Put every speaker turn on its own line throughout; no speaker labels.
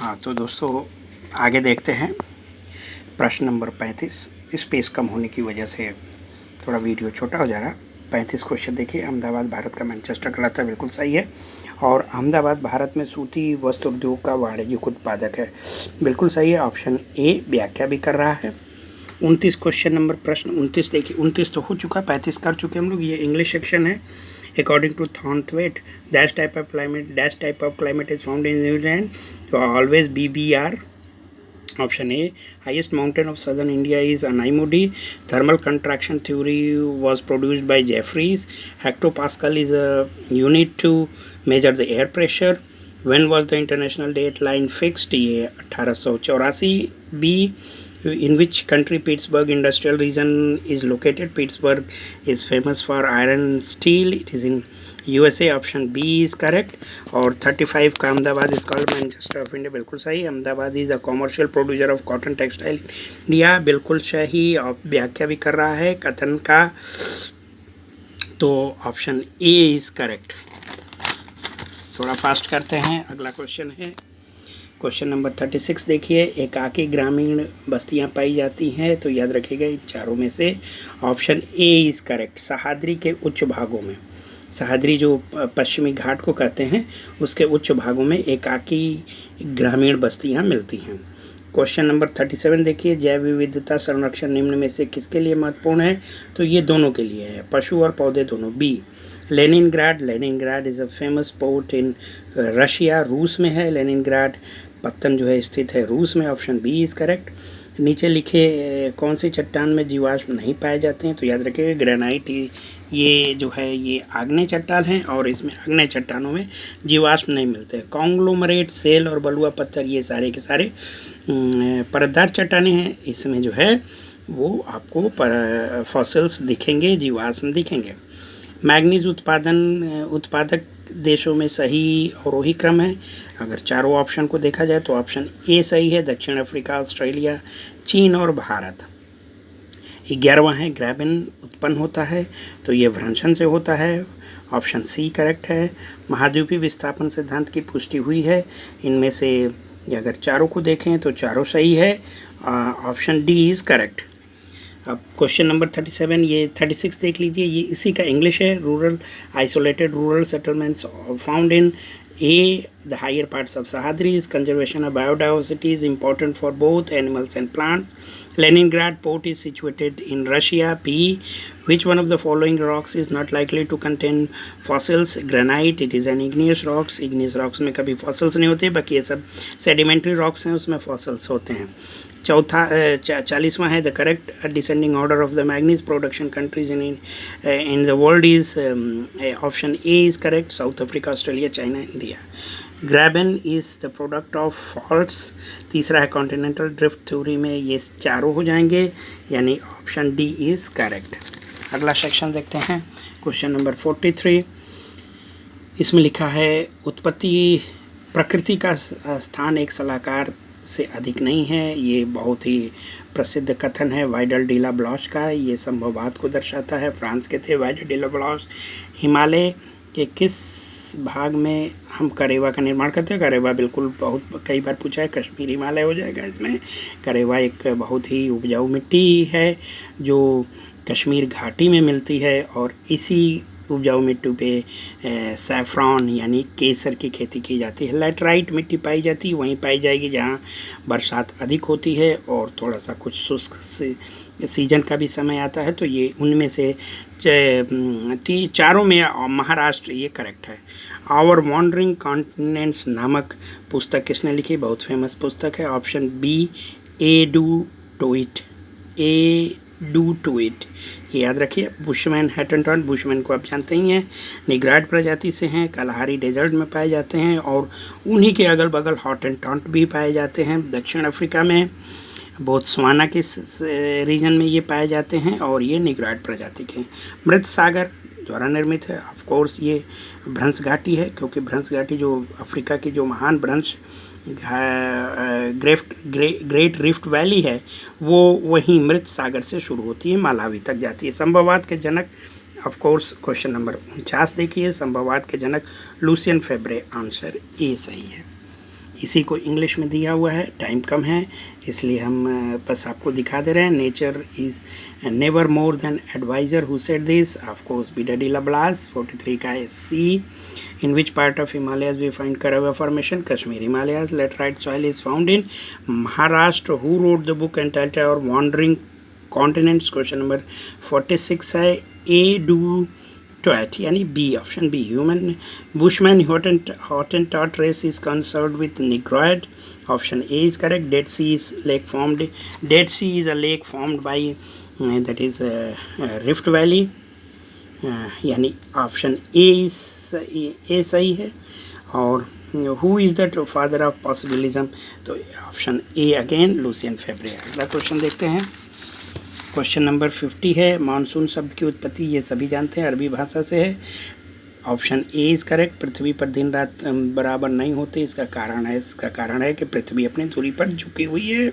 हाँ तो दोस्तों आगे देखते हैं। प्रश्न नंबर 35। स्पेस कम होने की वजह से थोड़ा वीडियो छोटा हो जा रहा। 35 क्वेश्चन देखिए। अहमदाबाद भारत का मैनचेस्टर कहलाता है, बिल्कुल सही है। और अहमदाबाद भारत में सूती वस्त्र उद्योग का वाणिज्यिक उत्पादक है, बिल्कुल सही है। ऑप्शन ए व्याख्या भी कर रहा है। 29 क्वेश्चन नंबर प्रश्न 29 देखिए। 29 तो हो चुका, 35 कर चुके हम लोग। ये इंग्लिश सेक्शन है। According to Thornthwaite, dash type of climate is found in New Zealand. So always BBR. Option A, highest mountain of southern India is Anaimudi. Thermal contraction theory was produced by Jeffreys. Hectopascal is a unit to measure the air pressure. When was the international deadline fixed? ये 1884. B, in which country Pittsburgh industrial region is located? Pittsburgh is famous for iron and steel. It is in USA. Option B is correct. और 35 का Ahmedabad is called Manchester of India, बिल्कुल सही। Ahmedabad is a commercial producer of cotton textile India, बिल्कुल सही। और व्याख्या भी कर रहा है कथन का, तो ऑप्शन ए इज करेक्ट। थोड़ा फास्ट करते हैं। अगला क्वेश्चन है क्वेश्चन नंबर 36 देखिए। एकाकी ग्रामीण बस्तियां पाई जाती हैं, तो याद रखिएगा इन चारों में से option A is correct. Sahyadri के उच्च भागों में, सह्याद्री जो पश्चिमी घाट को कहते हैं, उसके उच्च भागों में एकाकी ग्रामीण बस्तियां मिलती हैं। क्वेश्चन नंबर 37 देखिए। जैव विविधता संरक्षण निम्न में से किसके लिए महत्वपूर्ण है? तो ये दोनों के लिए है, पशु और पौधे दोनों। B, Leningrad is a famous port in Russia, रूस में है। लेनिनग्राड पत्तन जो है स्थित है रूस में। Option B is correct. नीचे लिखे कौन सी चट्टान में जीवाश्म नहीं पाए जाते हैं? तो याद रखिएगा ग्रेनाइट, ये जो है ये आग्नेय चट्टान है और इसमें आग्नेय चट्टानों में जीवाश्म नहीं मिलते हैं। कॉन्ग्लोमरेट, सेल और बलुआ पत्थर ये सारे के सारे परतदार चट्टानें हैं। इसमें जो है वो आपको फॉसिल्स दिखेंगे, जीवाश्म दिखेंगे। मैग्नीज उत्पादक देशों में सही अवरोही क्रम है। अगर चारों ऑप्शन को देखा जाए तो ऑप्शन ए सही है। दक्षिण अफ्रीका, ऑस्ट्रेलिया, चीन और भारत। 11वां है ग्रैबेन उत्पन्न होता है, तो ये भ्रंशन से होता है। ऑप्शन सी करेक्ट है। महाद्वीपीय विस्थापन सिद्धांत की पुष्टि हुई है। इनमें से अगर चारों को देखें तो चारों सही है। Option D is correct. अब क्वेश्चन नंबर 37, ये 36 देख लीजिए। ये इसी का इंग्लिश है। Isolated rural settlements found in A, the higher parts of Sahyadris. Conservation of biodiversity is important for both animals and plants. Leningrad port is situated in Russia. B, which one of the following rocks is not likely to contain fossils? Granite, it is an igneous rocks. Igneous rocks में कभी fossils नहीं होते, बाकी ये सब sedimentary rocks हैं, उसमें fossils होते हैं। चौथा 40वां है the correct descending order of the manganese production countries in the world is option A is correct. South Africa, Australia, China, India. Graben is the product of faults. तीसरा है continental drift theory में ये चारों हो जाएंगे, यानी option D is correct. अगला section देखते हैं क्वेश्चन नंबर 43। इसमें लिखा है उत्पत्ति प्रकृति का स्थान एक सलाहकार से अधिक नहीं है। ये बहुत ही प्रसिद्ध कथन है वाइडल डी ला ब्लॉश का। ये संभववाद को दर्शाता है। फ्रांस के थे वाइडल डी ला ब्लॉश। हिमालय के किस भाग में हम करेवा का निर्माण करते हैं? करेवा बिल्कुल बहुत कई बार पूछा है, कश्मीर हिमालय हो जाएगा इसमें। करेवा एक बहुत ही उपजाऊ मिट्टी है जो कश्मीर घाटी में मिलती है, और इसी उपजाऊ मिट्टी पे सैफ्रॉन यानी केसर की खेती की जाती है। लैटराइट मिट्टी पाई जाती है वहीं पाई जाएगी जहाँ बरसात अधिक होती है और थोड़ा सा कुछ शुष्क सीजन का भी समय आता है। तो ये उनमें से चारों में महाराष्ट्र ये करेक्ट है। आवर वॉन्डरिंग कॉन्टिनेंट्स नामक पुस्तक किसने लिखी? बहुत फेमस पुस्तक है। Option B A do to it, ये याद रखिए। बुशमैन हैटनटन, बुशमैन को आप जानते ही हैं, निग्राड प्रजाति से हैं, कालाहारी डेजर्ट में पाए जाते हैं, और उन्हीं के अगल बगल हॉटेंटॉन्ट भी पाए जाते हैं। दक्षिण अफ्रीका में बोत्सवाना के रीजन में ये पाए जाते हैं, और ये निग्राड प्रजाति के। मृत सागर द्वारा निर्मित है। ऑफ कोर्स ये भ्रंश घाटी है, क्योंकि भ्रंश घाटी जो अफ्रीका की जो महान भ्रंश ग्रेट रिफ्ट वैली है वो वहीं मृत सागर से शुरू होती है, मालावी तक जाती है। संभववाद के जनक ऑफ कोर्स क्वेश्चन नंबर 49 देखिए। संभववाद के जनक लूसियन फेब्रे, आंसर ए सही है। इसी को इंग्लिश में दिया हुआ है, टाइम कम है इसलिए हम बस आपको दिखा दे रहे हैं। Nature is never more than adviser who said this, of course बिडाडी लबलास। 43 का है सी। In which part of Himalayas we find Karava Formation? Kashmir Himalayas. Laterite soil is found in Maharashtra. Who wrote the book entitled Our Wandering Continents? Question number 46 है A. Do Toit यानी B, option B. Human Bushman Hottentot race is concerned with Negroid. Option A is correct. Dead Sea is lake formed. Dead Sea is a lake formed by that is Rift Valley. यानी option A सही है। और who is the father of possibilism? तो option ए again Lucian फेब्रे। अगला question देखते हैं। Question number 50 है। Monsoon शब्द की उत्पत्ति ये सभी जानते हैं, अरबी भाषा से है। Option A is correct. पृथ्वी पर दिन रात बराबर नहीं होते, इसका कारण है कि पृथ्वी अपनी दूरी पर झुकी हुई है।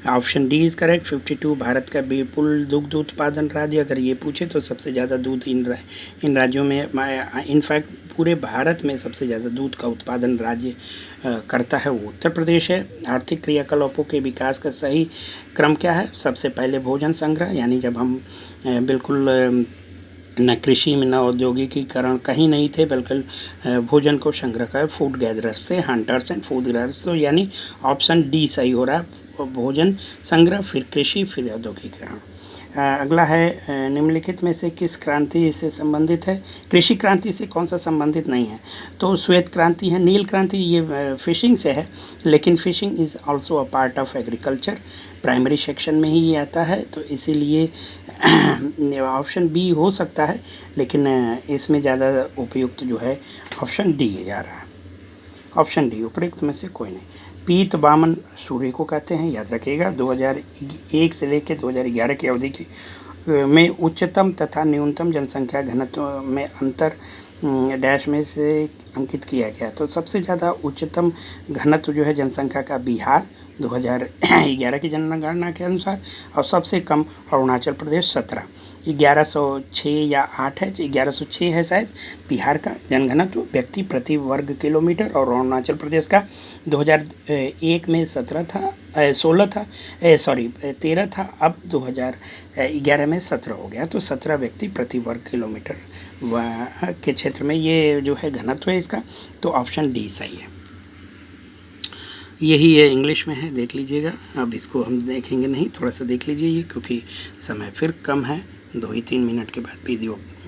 Option D is correct. 52 Bharat का विपुल दुग्ध उत्पादन राज्य, अगर ये पूछे तो सबसे ज़्यादा दूध इन राज्यों में, इनफैक्ट पूरे भारत में सबसे ज़्यादा दूध का उत्पादन राज्य करता है वो उत्तर प्रदेश है। आर्थिक क्रियाकलापों के विकास का सही क्रम क्या है? सबसे पहले भोजन संग्रह, यानी जब हम बिल्कुल न कृषि में न औद्योगिकीकरण कहीं नहीं थे, बल्कि भोजन को संग्रह कर फूड गैदरर्स थे, हंटर्स एंड फूड गैदरर्स। तो यानी ऑप्शन डी सही हो रहा है, भोजन संग्रह, फिर कृषि, फिर औद्योगिकीकरण। अगला है निम्नलिखित में से किस क्रांति से संबंधित है? कृषि क्रांति से कौन सा संबंधित नहीं है? तो श्वेत क्रांति है। नील क्रांति ये फिशिंग से है, लेकिन fishing is also a part of agriculture, primary section में ही ये आता है, तो इसीलिए ऑप्शन बी हो सकता है, लेकिन इसमें ज़्यादा उपयुक्त जो है ऑप्शन डी जा रहा है। ऑप्शन डी उपयुक्त में से कोई नहीं। पीत वामन सूर्य को कहते हैं, याद रखिएगा। 2001 से लेकर 2011 की अवधि की में उच्चतम तथा न्यूनतम जनसंख्या घनत्व में अंतर डैश में से अंकित किया गया। तो सबसे ज़्यादा उच्चतम घनत्व जो है जनसंख्या का बिहार 2011 की जनगणना के अनुसार, और सबसे कम अरुणाचल प्रदेश 17, 1106 या 8 है, 1106 है शायद था का जनघनत्व व्यक्ति प्रति वर्ग किलोमीटर, और अरुणाचल प्रदेश का 2001 में 13 था, अब 2011 में 17 हो गया, तो 17 व्यक्ति प्रति वर्ग किलोमीटर के क्षेत्र में ये जो है घनत्व है इसका। तो ऑप्शन डी सही है। यही है, इंग्लिश में है, देख लीजिएगा। अब इसको हम देखेंगे नहीं, थोड़ा सा देख लीजिए ये, क्योंकि समय फिर कम है, 2 ही 3 मिनट के बाद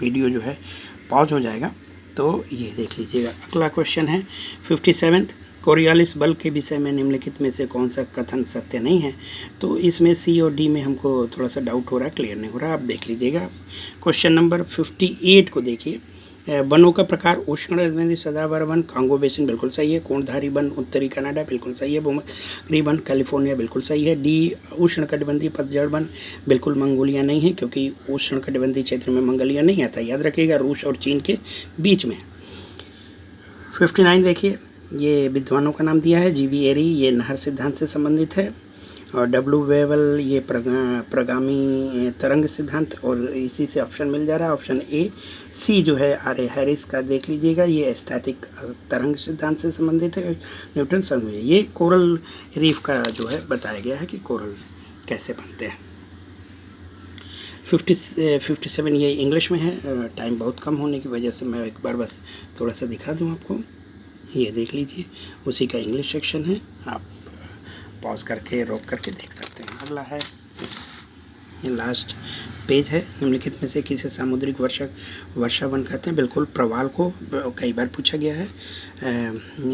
वीडियो जो है पॉज हो जाएगा, तो ये देख लीजिएगा। अगला क्वेश्चन है 57। कोरियोलिस बल के विषय में निम्नलिखित में से कौन सा कथन सत्य नहीं है? तो इसमें सी और डी में हमको थोड़ा सा डाउट हो रहा है, क्लियर नहीं हो रहा, आप देख लीजिएगा। क्वेश्चन नंबर 58 को देखिए। वनों का प्रकार उष्णकटिबंधीय सदाबहार वन, कांगो बेसिन बिल्कुल सही है। कोणधारी वन उत्तरी कनाडा बिल्कुल सही है। भूमध्य वन कैलिफोर्निया बिल्कुल सही है। डी उष्णकटिबंधीय पतझड़ वन बिल्कुल मंगोलिया नहीं है, क्योंकि उष्णकटिबंधीय क्षेत्र में मंगोलिया नहीं आता, याद रखिएगा, रूस और चीन के बीच में। 59 देखिए, ये विद्वानों का नाम दिया है। जी.वी. एरी ये नहर सिद्धांत से संबंधित है, और डब्ल्यू वेवल ये प्रगामी तरंग सिद्धांत, और इसी से ऑप्शन मिल जा रहा है ऑप्शन ए। सी जो है आर ए हैरिस का देख लीजिएगा, ये स्थैतिक तरंग सिद्धांत से संबंधित है। न्यूटन समझ, ये कोरल रीफ का जो है बताया गया है कि कोरल कैसे बनते हैं। 57 ये इंग्लिश में है। टाइम बहुत कम होने की वजह से मैं एक बार बस थोड़ा सा दिखा दूँ आपको, ये देख लीजिए, उसी का इंग्लिश सेक्शन है, आप पॉज करके रोक करके देख सकते हैं। अगला है, ये लास्ट पेज है। निम्नलिखित में से किसे सामुद्रिक वर्षावन कहते हैं? बिल्कुल प्रवाल को, कई बार पूछा गया है।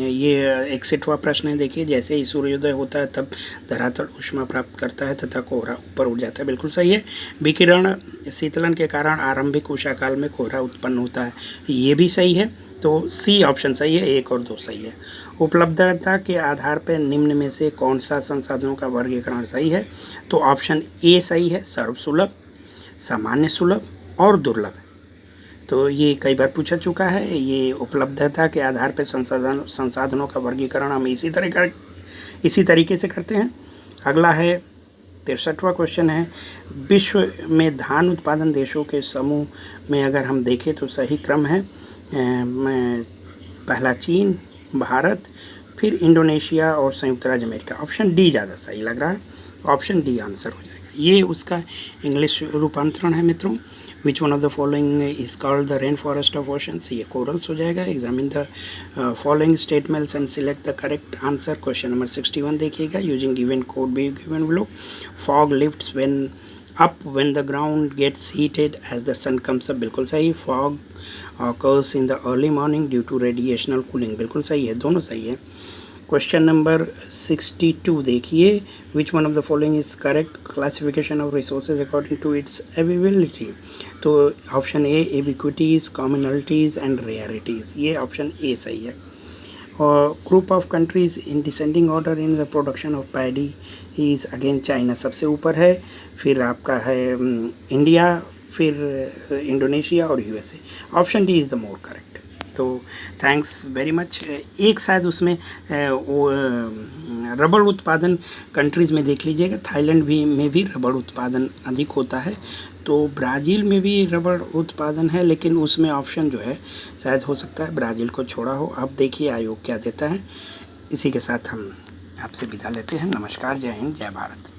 ये 61वां प्रश्न है, देखिए। जैसे ही सूर्योदय होता है तब धरातल ऊष्मा प्राप्त करता है तथा कोहरा ऊपर उठ जाता है, बिल्कुल सही है। विकिरण शीतलन के कारण आरंभिक उषाकाल में कोहरा उत्पन्न होता है, ये भी सही है। तो सी ऑप्शन सही है, 1 और 2 सही है। उपलब्धता के आधार पर निम्न में से कौन सा संसाधनों का वर्गीकरण सही है? तो ऑप्शन ए सही है, सर्वसुलभ, सामान्य सुलभ और दुर्लभ। तो ये कई बार पूछा चुका है। ये उपलब्धता के आधार पर संसाधनों का वर्गीकरण हम इसी तरीके से करते हैं। अगला है 63वां क्वेश्चन है। विश्व में धान उत्पादन देशों के समूह में अगर हम देखें तो सही क्रम है, पहला चीन, भारत, फिर इंडोनेशिया और संयुक्त राज्य अमेरिका। ऑप्शन डी ज़्यादा सही लग रहा है, ऑप्शन डी आंसर हो जाएगा। ये उसका इंग्लिश रूपांतरण है मित्रों। विच one of the following is called the rain forest of oceans, ये कोरल्स हो जाएगा। Examine the following statements and select the correct answer. Question number 61 देखिएगा। Using given code be given below, fog lifts when up when the ground gets heated as the sun comes up, बिल्कुल सही। fog occurs in the early morning due to radiational cooling, बिल्कुल सही है, दोनों सही है। Question number 62 देखिए। Which one of the following is correct, classification of resources according to its availability. तो option A ubiquities, commonalities and rarities, ये option A सही है। और group of countries in descending order in the production of paddy is again China सबसे ऊपर है, फिर आपका है इंडिया, फिर इंडोनेशिया और USA. Option D is the more correct. तो थैंक्स वेरी मच। एक शायद उसमें वो रबड़ उत्पादन कंट्रीज़ में देख लीजिएगा, थाईलैंड में भी रबड़ उत्पादन अधिक होता है, तो ब्राज़ील में भी रबड़ उत्पादन है, लेकिन उसमें ऑप्शन जो है शायद हो सकता है ब्राज़ील को छोड़ा हो। अब देखिए आयोग क्या देता है। इसी के साथ हम आपसे विदा लेते हैं। नमस्कार, जय हिंद, जय भारत।